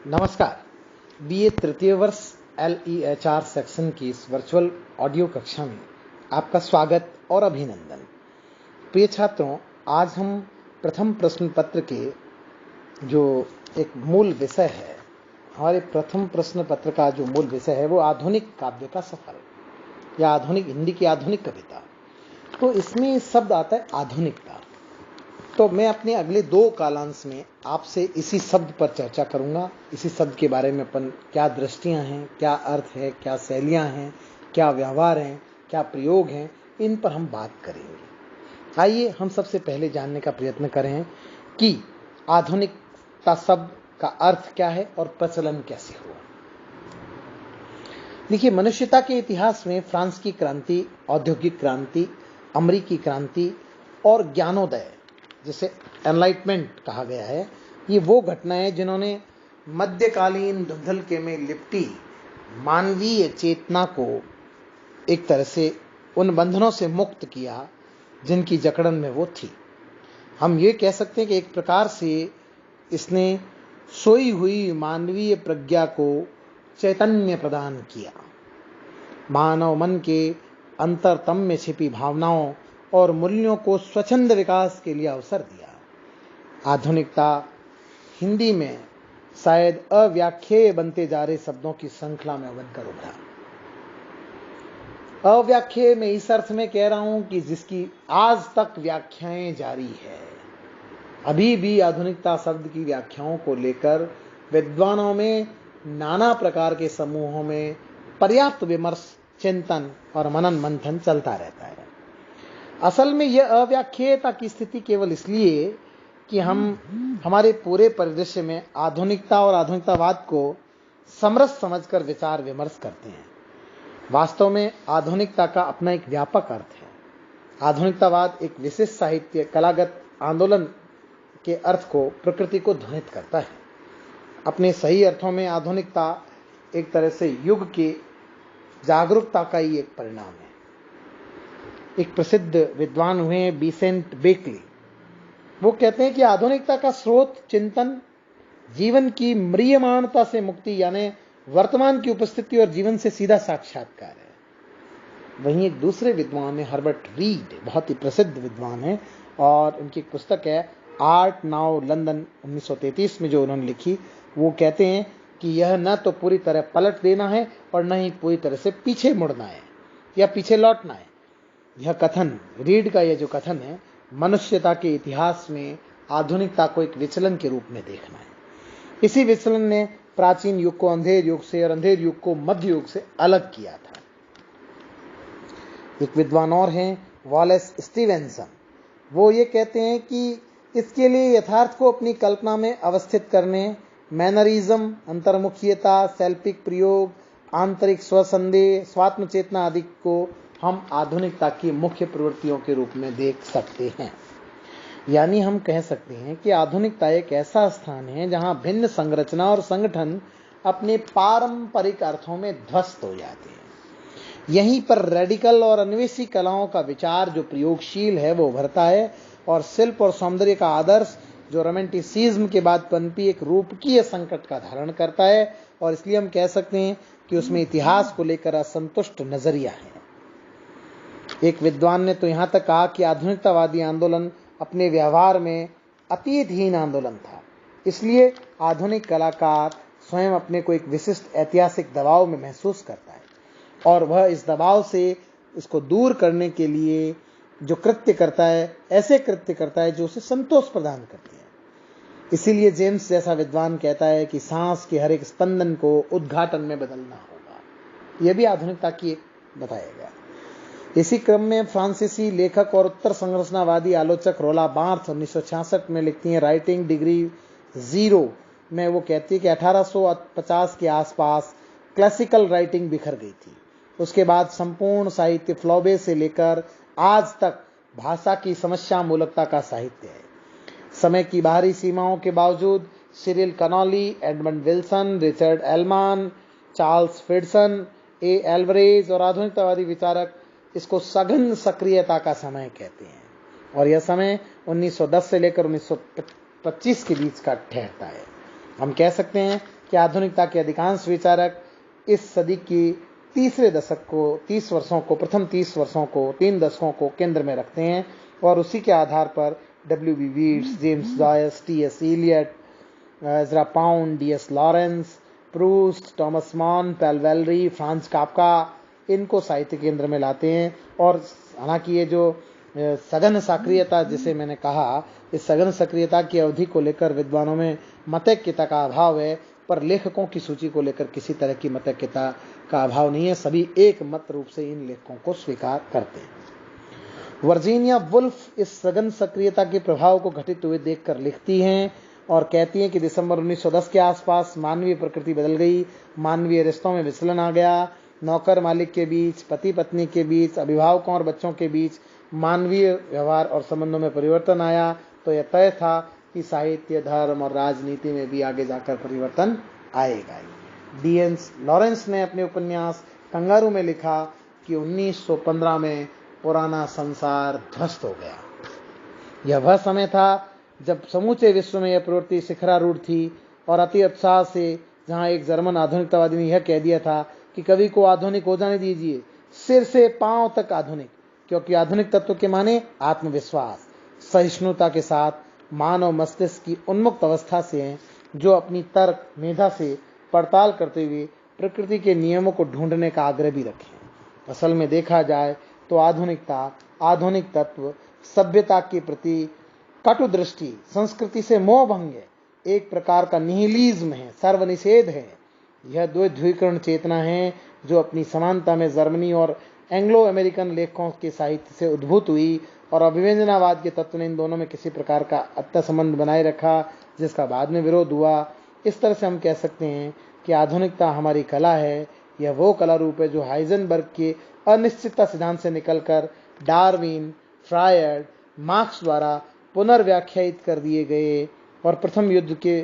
नमस्कार। बीए तृतीय वर्ष LEHR सेक्शन की इस वर्चुअल ऑडियो कक्षा में आपका स्वागत और अभिनंदन। प्रिय छात्रों, आज हम प्रथम प्रश्न पत्र के जो एक मूल विषय है, हमारे प्रथम प्रश्न पत्र का जो मूल विषय है वो आधुनिक काव्य का सफर या आधुनिक हिंदी की आधुनिक कविता। तो इसमें शब्द आता है आधुनिकता। तो मैं अपने अगले 2 कालांश में आपसे इसी शब्द पर चर्चा करूंगा। इसी शब्द के बारे में अपन क्या दृष्टियां हैं, क्या अर्थ है, क्या शैलियां हैं, क्या व्यवहार हैं, क्या प्रयोग हैं, इन पर हम बात करेंगे। आइए हम सबसे पहले जानने का प्रयत्न करें कि आधुनिकता शब्द का अर्थ क्या है और प्रचलन कैसे हुआ। देखिए, मनुष्यता के इतिहास में फ्रांस की क्रांति, औद्योगिक क्रांति, अमेरिकी क्रांति और ज्ञानोदय, जिसे एनलाइटमेंट कहा गया है, ये वो घटनाएं जिन्होंने मध्यकालीन धुंधलके में लिपटी मानवीय चेतना को एक तरह से उन बंधनों से मुक्त किया जिनकी जकड़न में वो थी। हम ये कह सकते हैं कि एक प्रकार से इसने सोई हुई मानवीय प्रज्ञा को चैतन्य प्रदान किया, मानव मन के अंतरतम में छिपी भावनाओं और मूल्यों को स्वच्छंद विकास के लिए अवसर दिया। आधुनिकता हिंदी में शायद अव्याख्येय बनते जा रहे शब्दों की श्रृंखला में बनकर उभरा। अव्याख्येय में इस अर्थ में कह रहा हूं कि जिसकी आज तक व्याख्याएं जारी है। अभी भी आधुनिकता शब्द की व्याख्याओं को लेकर विद्वानों में नाना प्रकार के समूहों में पर्याप्त विमर्श, चिंतन और मनन मंथन चलता रहता है। असल में यह अव्याख्येयता की स्थिति केवल इसलिए कि हम हमारे पूरे परिदृश्य में आधुनिकता और आधुनिकतावाद को समरस समझकर विचार विमर्श करते हैं। वास्तव में आधुनिकता का अपना एक व्यापक अर्थ है। आधुनिकतावाद एक विशिष्ट साहित्य कलागत आंदोलन के अर्थ को, प्रकृति को ध्वनित करता है। अपने सही अर्थों में आधुनिकता एक तरह से युग की जागरूकता का ही एक परिणाम है। एक प्रसिद्ध विद्वान हुए बिसेंट बेकली, वो कहते हैं कि आधुनिकता का स्रोत चिंतन, जीवन की म्रियमाणता से मुक्ति यानी वर्तमान की उपस्थिति और जीवन से सीधा साक्षात्कार है। वहीं एक दूसरे विद्वान है हर्बर्ट रीड, बहुत ही प्रसिद्ध विद्वान है, और उनकी एक पुस्तक है आर्ट नाउ लंदन 1933 में जो उन्होंने लिखी। वो कहते हैं कि यह न तो पूरी तरह पलट देना है और न ही पूरी तरह से पीछे मुड़ना है या पीछे लौटना है। यह कथन, रीड का यह जो कथन है, मनुष्यता के इतिहास में आधुनिकता को एक विचलन के रूप में देखना है। इसी विचलन ने प्राचीन युग को अंधेर युग से और अंधेर युग को मध्य युग से अलग किया था। एक विद्वान और हैं वॉलेस स्टीवेंसन। वो ये कहते हैं कि इसके लिए यथार्थ को अपनी कल्पना में अवस्थित करने, मैनरिज्म, अंतर्मुखीयता, शैल्पिक प्रयोग, आंतरिक स्वसंदेह, स्वात्म चेतना आदि को हम आधुनिकता की मुख्य प्रवृत्तियों के रूप में देख सकते हैं। यानी हम कह सकते हैं कि आधुनिकता एक ऐसा स्थान है जहां भिन्न संरचना और संगठन अपने पारंपरिक अर्थों में ध्वस्त हो जाते हैं। यहीं पर रेडिकल और अन्वेषी कलाओं का विचार जो प्रयोगशील है वो उभरता है, और शिल्प और सौंदर्य का आदर्श जो रोमांटिसिज्म के बाद पनपी एक रूपकीय संकट का धारण करता है, और इसलिए हम कह सकते हैं कि उसमें इतिहास को लेकर असंतुष्ट नजरिया है। एक विद्वान ने तो यहां तक कहा कि आधुनिकतावादी आंदोलन अपने व्यवहार में अतीतहीन आंदोलन था। इसलिए आधुनिक कलाकार स्वयं अपने को एक विशिष्ट ऐतिहासिक दबाव में महसूस करता है, और वह इस दबाव से इसको दूर करने के लिए जो कृत्य करता है, ऐसे कृत्य करता है जो उसे संतोष प्रदान करते हैं। इसीलिए जेम्स जैसा विद्वान कहता है कि सांस के हर एक स्पंदन को उद्घाटन में बदलना होगा। यह भी आधुनिकता की एक बताया गया। इसी क्रम में फ्रांसीसी लेखक और उत्तर संरचनावादी आलोचक रोला बार्थ्स 1966 में लिखती हैं राइटिंग डिग्री 0 में। वो कहती है कि 1850 के आसपास क्लासिकल राइटिंग बिखर गई थी। उसके बाद संपूर्ण साहित्य फ्लॉबे से लेकर आज तक भाषा की समस्या मूलकता का साहित्य है। समय की बाहरी सीमाओं के बावजूद Cyril Connolly, Edmund Wilson, Richard Ellmann, Charles Feidelson, A Alvarez और आधुनिकतावादी विचारक इसको सघन सक्रियता का समय कहते हैं, और यह समय 1910 से लेकर 1925 के बीच का ठहरता है। हम कह सकते हैं कि आधुनिकता के अधिकांश विचारक इस सदी की तीसरे दशक को, 30 वर्षों को, प्रथम 30 वर्षों को, 3 दशकों को केंद्र में रखते हैं और उसी के आधार पर W.B. Yeats, James Joyce, T.S. Eliot, Ezra Pound, D.S. Lawrence, Proust, Thomas Mann, Paul Valery, Franz Kafka, इनको साहित्य केंद्र में लाते हैं। और हालांकि ये जो सघन सक्रियता जिसे मैंने कहा, इस सघन सक्रियता की अवधि को लेकर विद्वानों में मतैक्यता का अभाव है, पर लेखकों की सूची को लेकर किसी तरह की मतैक्यता का अभाव नहीं है। सभी एक मत रूप से इन लेखकों को स्वीकार करते हैं। वर्जीनिया वुल्फ इस सघन सक्रियता के प्रभाव को घटित हुए देखकर लिखती हैं और कहती हैं कि दिसंबर 1910 के आसपास मानवीय प्रकृति बदल गई, मानवीय रिश्तों में विचलन आ गया, नौकर मालिक के बीच, पति पत्नी के बीच, अभिभावकों और बच्चों के बीच मानवीय व्यवहार और संबंधों में परिवर्तन आया। तो यह तय था कि साहित्य, धर्म और राजनीति में भी आगे जाकर परिवर्तन आएगा। D.S. लॉरेंस ने अपने उपन्यास कंगारू में लिखा कि 1915 में पुराना संसार ध्वस्त हो गया। यह वह समय था जब समूचे विश्व में यह प्रवृत्ति शिखरारूढ़ थी और अति उत्साह से, जहां एक जर्मन आधुनिकतावादी ने यह कह दिया था कि कवि को आधुनिक हो जाने दीजिए, सिर से पांव तक आधुनिक, क्योंकि आधुनिक तत्व के माने आत्मविश्वास, सहिष्णुता के साथ मानव मस्तिष्क की उन्मुक्त अवस्था से हैं, जो अपनी तर्क मेधा से पड़ताल करते हुए प्रकृति के नियमों को ढूंढने का आग्रह भी रखें। असल में देखा जाए तो आधुनिकता, आधुनिक तत्व, सभ्यता के प्रति कटु दृष्टि, संस्कृति से मोह भंग है, एक प्रकार का निहिलिज्म है, सर्वनिषेध है। यह द्विध्रुवीकरण चेतना है जो अपनी समानता में जर्मनी और एंग्लो अमेरिकन लेखकों के साहित्य से उद्भूत हुई और अभिव्यंजनावाद के तत्व ने इन दोनों में किसी प्रकार का अत्य संबंध बनाए रखा, जिसका बाद में विरोध हुआ। इस तरह से हम कह सकते हैं कि आधुनिकता हमारी कला है। यह वो कला रूप है जो हाइजेनबर्ग के अनिश्चितता सिद्धांत से निकलकर डार्विन, फ्रायड, मार्क्स द्वारा पुनर्व्याख्यायित कर दिए गए और प्रथम युद्ध के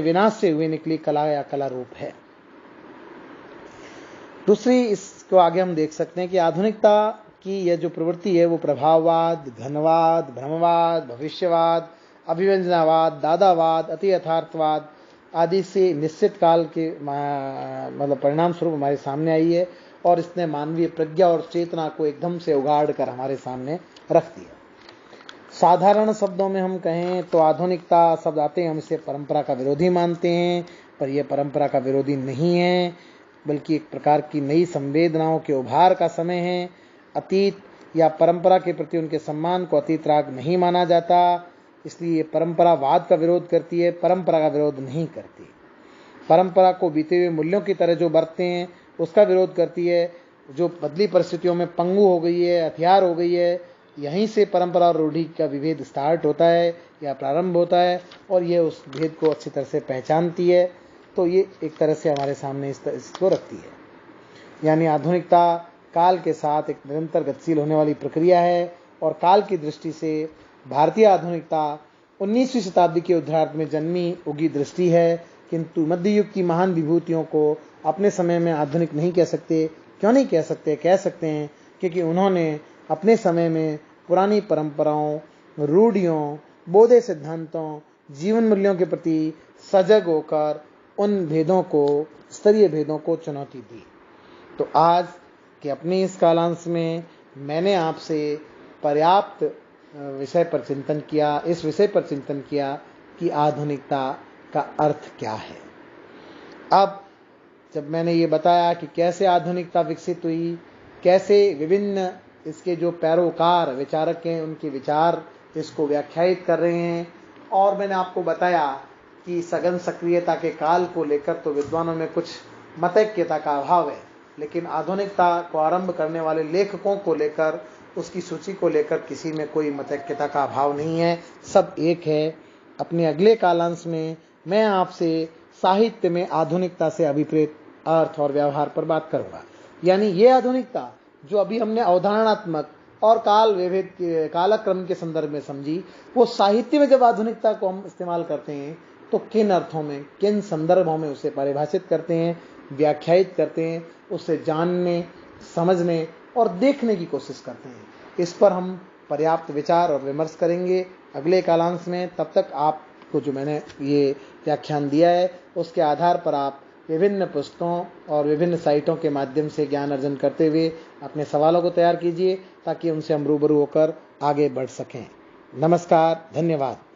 विनाश से हुए निकली कला या कला रूप है। दूसरी, इसको आगे हम देख सकते हैं कि आधुनिकता की यह जो प्रवृत्ति है वो प्रभाववाद, घनवाद, भ्रमवाद, भविष्यवाद, अभिव्यंजनावाद, दादावाद, अति यथार्थवाद आदि से निश्चित काल के मतलब परिणाम स्वरूप हमारे सामने आई है और इसने मानवीय प्रज्ञा और चेतना को एकदम से उगाड़ कर हमारे सामने रख दिया। साधारण शब्दों में हम कहें तो आधुनिकता शब्द आते हैं हम इसे परंपरा का विरोधी मानते हैं, पर यह परंपरा का विरोधी नहीं है, बल्कि एक प्रकार की नई संवेदनाओं के उभार का समय है। अतीत या परंपरा के प्रति उनके सम्मान को अतीत राग नहीं माना जाता, इसलिए ये परंपरावाद का विरोध करती है, परंपरा का विरोध नहीं करती। परंपरा को बीते हुए मूल्यों की तरह जो बरतते हैं उसका विरोध करती है। जो बदली परिस्थितियों में पंगु हो गई है, हथियार हो गई है, यहीं से परंपरा और रूढ़ी का विभेद स्टार्ट होता है या प्रारंभ होता है और ये उस भेद को अच्छी तरह से पहचानती है। तो ये एक तरह से हमारे सामने इसको रखती है। यानी आधुनिकता काल के साथ एक निरंतर गतिशील होने वाली प्रक्रिया है और काल की दृष्टि से भारतीय आधुनिकता 19वीं शताब्दी के उत्तरार्ध में जन्मी उगी दृष्टि है, किंतु मध्य युग की महान विभूतियों को अपने समय में आधुनिक नहीं कह सकते। क्यों नहीं कह सकते? कह सकते हैं क्योंकि उन्होंने अपने समय में पुरानी परंपराओं, रूढ़ियों, बोधे सिद्धांतों, जीवन मूल्यों के प्रति सजग होकर उन भेदों को, स्तरीय भेदों को चुनौती दी। तो आज के अपने इस कालांश में मैंने आपसे पर्याप्त विषय पर चिंतन किया, इस विषय पर चिंतन किया कि आधुनिकता का अर्थ क्या है। अब जब मैंने ये बताया कि कैसे आधुनिकता विकसित हुई, कैसे विभिन्न इसके जो पैरोकार विचारक हैं उनके विचार इसको व्याख्यायित कर रहे हैं, और मैंने आपको बताया कि सघन सक्रियता के काल को लेकर तो विद्वानों में कुछ मतैक्यता का अभाव है, लेकिन आधुनिकता को आरंभ करने वाले लेखकों को लेकर, उसकी सूची को लेकर किसी में कोई मतैक्यता का अभाव नहीं है, सब एक है। अपने अगले कालांश में मैं आपसे साहित्य में आधुनिकता से अभिप्रेत अर्थ और व्यवहार पर बात करूंगा। यानी ये आधुनिकता जो अभी हमने अवधारणात्मक और काल विभेद के कालक्रम के संदर्भ में समझी, वो साहित्य में जब आधुनिकता को हम इस्तेमाल करते हैं तो किन अर्थों में, किन संदर्भों में उसे परिभाषित करते हैं, व्याख्यायित करते हैं, उसे जानने, समझने और देखने की कोशिश करते हैं। इस पर हम पर्याप्त विचार और विमर्श करेंगे अगले कालांश में। तब तक आपको जो मैंने ये व्याख्यान दिया है उसके आधार पर आप विभिन्न पुस्तकों और विभिन्न साइटों के माध्यम से ज्ञान अर्जन करते हुए अपने सवालों को तैयार कीजिए ताकि उनसे हम रूबरू होकर आगे बढ़ सकें। नमस्कार, धन्यवाद।